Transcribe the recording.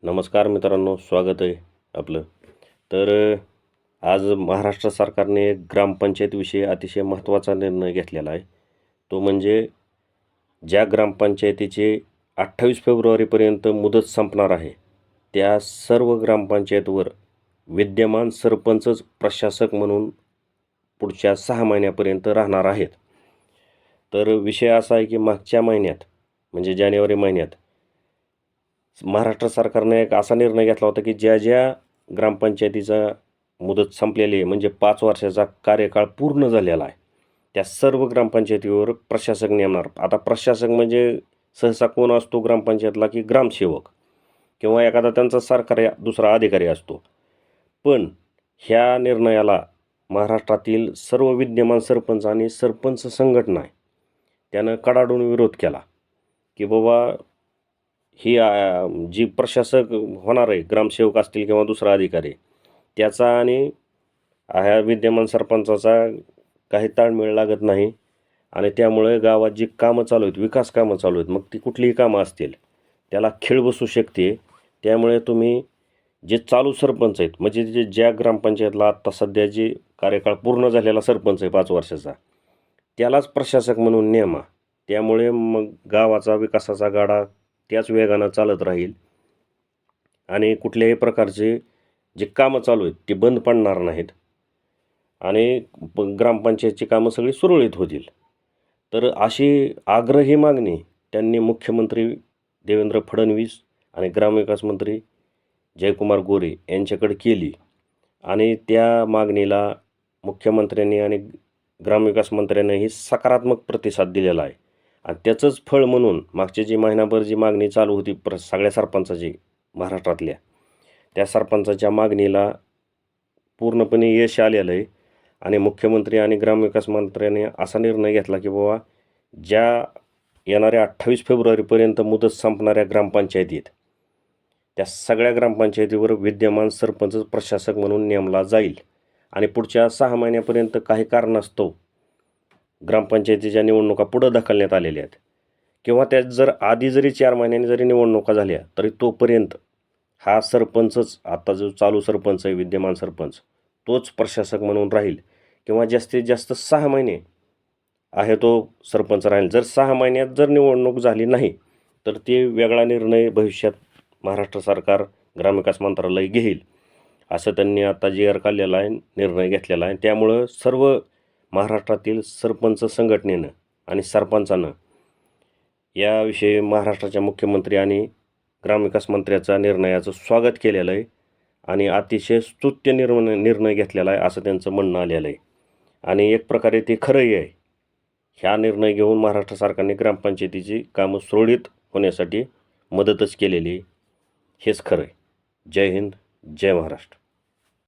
नमस्कार मित्रांनो, स्वागत आहे आपलं. तर आज महाराष्ट्र सरकारने ग्रामपंचायतविषयी अतिशय महत्त्वाचा निर्णय घेतलेला आहे. तो म्हणजे ज्या ग्रामपंचायतीचे 28 फेब्रुवारीपर्यंत मुदत संपणार आहे, त्या सर्व ग्रामपंचायतवर विद्यमान सरपंचच प्रशासक म्हणून पुढच्या 6 महिन्यापर्यंत राहणार आहेत. तर विषय असा आहे की मागच्या महिन्यात म्हणजे जानेवारी महिन्यात महाराष्ट्र सरकारने एक असा निर्णय घेतला होता की ज्या ग्रामपंचायतीचा मुदत संपलेली आहे म्हणजे 5 वर्षाचा कार्यकाळ पूर्ण झालेला आहे, त्या सर्व ग्रामपंचायतीवर प्रशासक नेमणार. आता प्रशासक म्हणजे सहसा कोण असतो ग्रामपंचायतला की ग्रामसेवक किंवा एखादा त्यांचा सरकारी दुसरा अधिकारी असतो. पण ह्या निर्णयाला महाराष्ट्रातील सर्व विद्यमान सरपंच आणि सरपंच संघटना आहे त्यानं कडाडून विरोध केला की बाबा ही जी प्रशासक होणार आहे, ग्रामसेवक असतील किंवा दुसरा अधिकारी, त्याचा आणि ह्या विद्यमान सरपंचाचा काही ताळमेळ लागत नाही आणि त्यामुळे गावात जी कामं चालू आहेत, विकास कामं चालू आहेत, मग ती कुठलीही कामं असतील, त्याला खीळ बसू शकते. त्यामुळे तुम्ही जे चालू सरपंच आहेत म्हणजे ज्या ग्रामपंचायतला आत्ता सध्या जे कार्यकाळ पूर्ण झालेला सरपंच आहे 5 वर्षाचा, त्यालाच प्रशासक म्हणून नेमा. त्यामुळे मग गावाचा विकासाचा गाडा त्याच वेगानं चालत राहील आणि कुठल्याही प्रकारचे जे कामं चालू आहेत ते बंद पडणार नाहीत आणि ग्रामपंचायतची कामं सगळी सुरळीत होतील. तर अशी आग्रही मागणी त्यांनी मुख्यमंत्री देवेंद्र फडणवीस आणि ग्रामविकास मंत्री जयकुमार गोरे यांच्याकडे केली आणि त्या मागणीला मुख्यमंत्र्यांनी आणि ग्रामविकास मंत्र्यांनीही सकारात्मक प्रतिसाद दिलेला आहे. आणि त्याचंच फळ म्हणून मागची जी महिनाभर जी मागणी चालू होती सगळ्या सरपंचाची महाराष्ट्रातल्या, त्या सरपंचाच्या मागणीला पूर्णपणे यश आलेलं आहे आणि मुख्यमंत्री आणि ग्रामविकास मंत्र्यांनी असा निर्णय घेतला की बाबा ज्या येणाऱ्या 28 फेब्रुवारीपर्यंत मुदत संपणाऱ्या ग्रामपंचायती आहेत, त्या सगळ्या ग्रामपंचायतीवर विद्यमान सरपंच प्रशासक म्हणून नेमला जाईल आणि पुढच्या 6 महिन्यापर्यंत काही कारणास्तव ग्रामपंचायतीच्या निवडणुका पुढं ढकलण्यात आलेल्या आहेत किंवा त्यात जर आधी जरी 4 महिन्यांनी जरी निवडणुका झाल्या तरी तोपर्यंत हा सरपंचच, आता जो चालू सरपंच आहे विद्यमान सरपंच, तोच प्रशासक म्हणून राहील किंवा जास्तीत जास्त 6 महिने आहे तो सरपंच राहील. जर 6 महिन्यात जर निवडणूक झाली नाही तर ते वेगळा निर्णय भविष्यात महाराष्ट्र सरकार ग्रामविकास मंत्रालय घेईल असं त्यांनी आता जी काढलेला आहे, निर्णय घेतलेला आहे. त्यामुळं सर्व महाराष्ट्रातील सरपंच संघटनेनं आणि सरपंचानं याविषयी महाराष्ट्राच्या मुख्यमंत्री आणि ग्रामविकास मंत्र्याचा निर्णयाचं स्वागत केलेलं आहे आणि अतिशय स्तुत्य निर्णय घेतलेला आहे असं त्यांचं म्हणणं आलेलं आहे आणि एक प्रकारे ते खरंही आहे. ह्या निर्णय घेऊन महाराष्ट्र सरकारने ग्रामपंचायतीची कामं सुरळीत होण्यासाठी मदतच केलेली, हेच खरं आहे. जय हिंद, जय महाराष्ट्र.